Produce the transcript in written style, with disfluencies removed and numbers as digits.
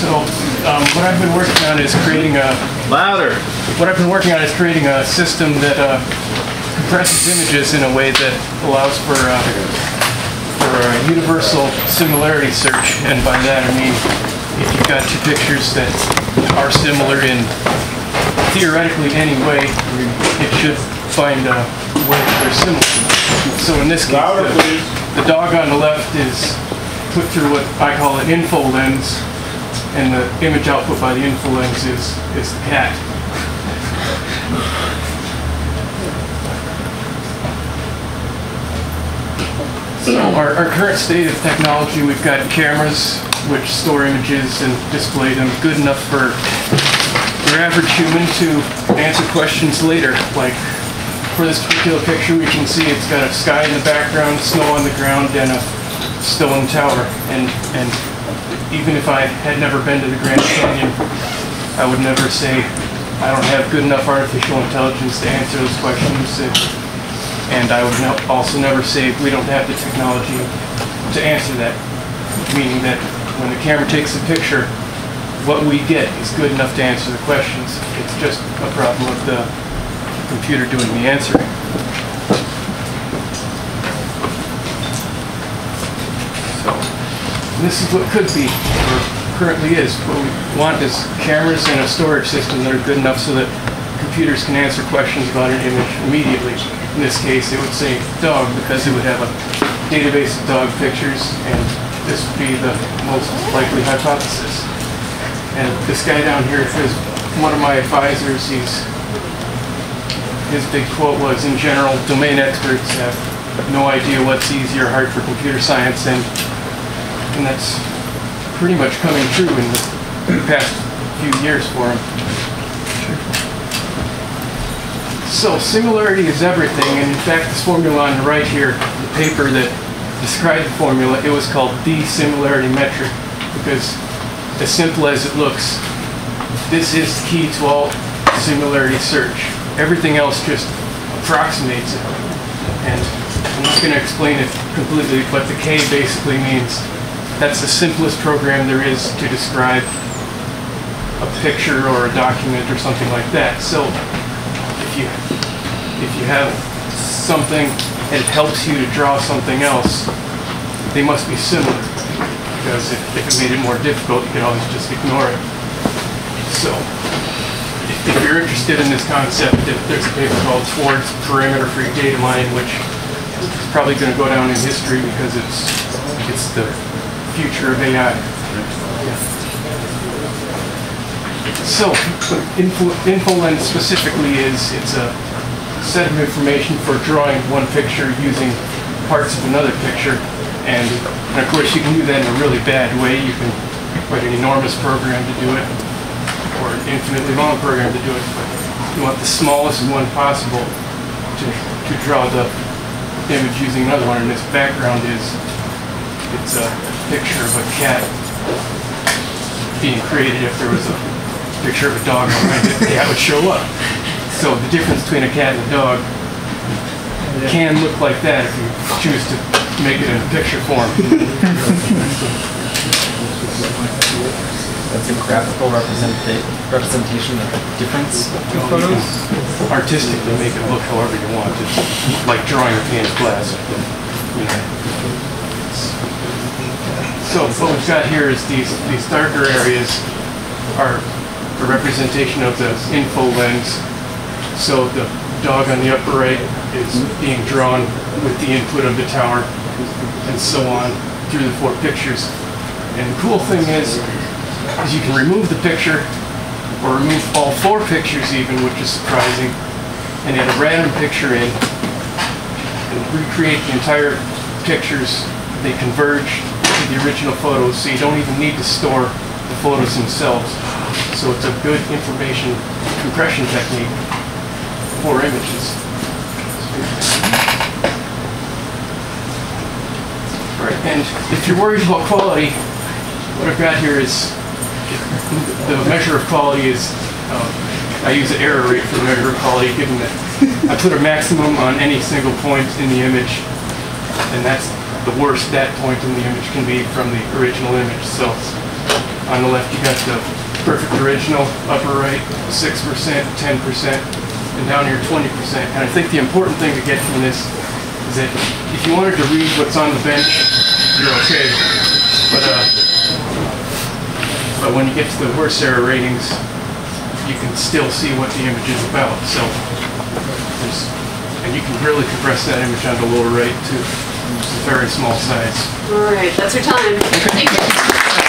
So what I've been working on is creating a system that compresses images in a way that allows for a universal similarity search, and by that I mean if you've got two pictures that are similar in theoretically any way, it should find a way that they're similar. So in this case, the dog on the left is put through what I call an Infolens, and the image output by the Infolens is the cat. So our current state of technology, we've got cameras which store images and display them good enough for your average human to answer questions later. Like for this particular picture, we can see it's got a sky in the background, snow on the ground, and a stone tower. And even if I had never been to the Grand Canyon, I would never say I don't have good enough artificial intelligence to answer those questions. And I would also never say we don't have the technology to answer that, meaning that when the camera takes a picture, what we get is good enough to answer the questions. It's just a problem of the computer doing the answering. So this is what could be, or currently is. What we want is cameras and a storage system that are good enough so that computers can answer questions about an image immediately. In this case, it would say dog because it would have a database of dog pictures, and this would be the most likely hypothesis. And this guy down here is one of my advisors. His big quote was, in general, domain experts have no idea what's easy or hard for computer science, and that's pretty much coming true in the past few years for him. So similarity is everything, and in fact this formula on the right here, the paper that described the formula, it was called the similarity metric, because as simple as it looks, this is the key to all similarity search. Everything else just approximates it. And I'm not going to explain it completely, but the K basically means that's the simplest program there is to describe a picture or a document or something like that. So if you have something and it helps you to draw something else, they must be similar. Because if it made it more difficult, you could always just ignore it. So if you're interested in this concept, there's a paper called Towards Perimeter-Free Data Mining, which is probably going to go down in history because it's the future of AI. So Infolens specifically it's a set of information for drawing one picture using parts of another picture, and of course you can do that in a really bad way. You can write an enormous program to do it, or an infinitely long program to do it, but you want the smallest one possible to draw the image using another one, and this background it's a picture of a cat being created. If there was a picture of a dog behind it, the cat would show up. So the difference between a cat and a dog can look like that if you choose to make it in picture form. That's a graphical representation of the difference in photos? Artistically make it look however you want. It's like drawing a pane of glass. You know. So what we've got here is these darker areas are a representation of the Infolens. So the dog on the upper right is being drawn with the input of the tower, and so on through the four pictures. And the cool thing is you can remove the picture, or remove all four pictures even, which is surprising, and add a random picture in, and recreate the entire pictures. They converge to the original photos, so you don't even need to store the photos themselves. So it's a good information compression technique for images. Right, and if you're worried about quality, what I've got here is the measure of quality is, I use the error rate for the measure of quality, given that I put a maximum on any single point in the image, and that's the worst that point in the image can be from the original image. So On the left, you got the perfect original, upper right, 6%, 10%, and down here, 20%. And I think the important thing to get from this is that if you wanted to read what's on the bench, you're okay. But when you get to the worse error ratings, you can still see what the image is about. So, and you can really compress that image on the lower right to a very small size. All right, that's your time. Thank you.